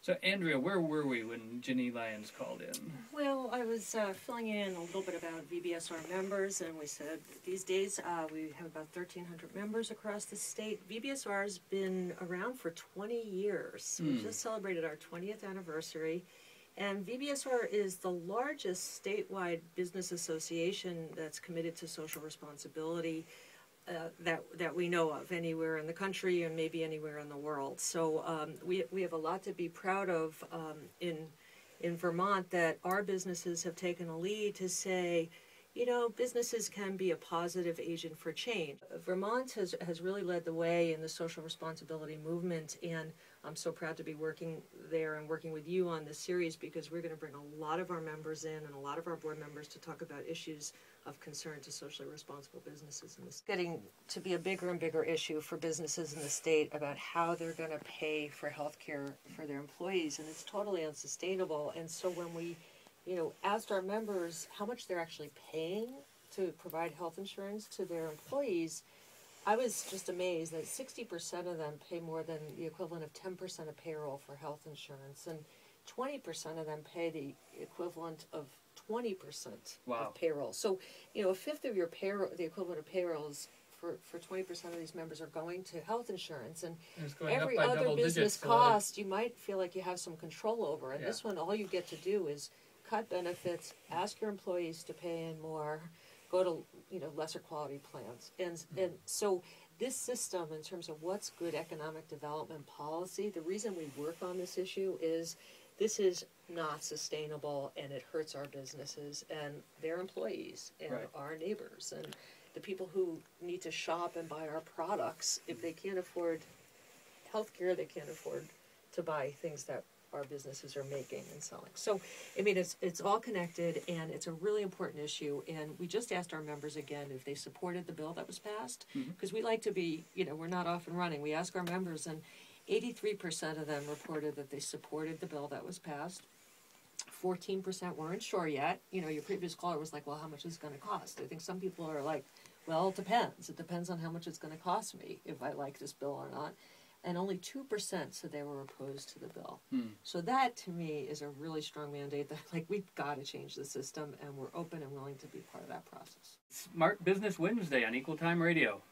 So, Andrea, where were we when Ginny Lyons called in? Well, I was filling in a little bit about VBSR members, and we said these days we have about 1,300 members across the state. VBSR has been around for 20 years. We just celebrated our 20th anniversary, and VBSR is the largest statewide business association that's committed to social responsibility that we know of anywhere in the country and maybe anywhere in the world. So we have a lot to be proud of in Vermont, that our businesses have taken a lead to say, you know, businesses can be a positive agent for change. Vermont has really led the way in the social responsibility movement, and I'm so proud to be working there and working with you on this series, because we're going to bring a lot of our members in and a lot of our board members to talk about issues of concern to socially responsible businesses in this. Getting to be a bigger and bigger issue for businesses in the state about how they're going to pay for health care for their employees, and it's totally unsustainable. And so when we asked our members how much they're actually paying to provide health insurance to their employees, I was just amazed that 60% of them pay more than the equivalent of 10% of payroll for health insurance, and 20% of them pay the equivalent of 20% of payroll. So, a fifth of your payroll, the equivalent of payroll, is for 20% of these members are going to health insurance, and every other business cost you might feel like you have some control over. And this one, all you get to do is cut benefits, ask your employees to pay in more, go to lesser quality plans, and so this system, in terms of what's good economic development policy, the reason we work on this issue is this is not sustainable, and it hurts our businesses and their employees and our neighbors and the people who need to shop and buy our products. If they can't afford health care, they can't afford to buy things that our businesses are making and selling. So, I mean, it's all connected, and it's a really important issue. And we just asked our members again if they supported the bill that was passed, because we like to be, we're not off and running. We ask our members, and 83% of them reported that they supported the bill that was passed. 14% weren't sure yet. Your previous caller was like, well, how much is it going to cost? I think some people are like, well, it depends. It depends on how much it's going to cost me if I like this bill or not. And only 2% said they were opposed to the bill. So that, to me, is a really strong mandate that, we've got to change the system, and we're open and willing to be part of that process. Smart Business Wednesday on Equal Time Radio.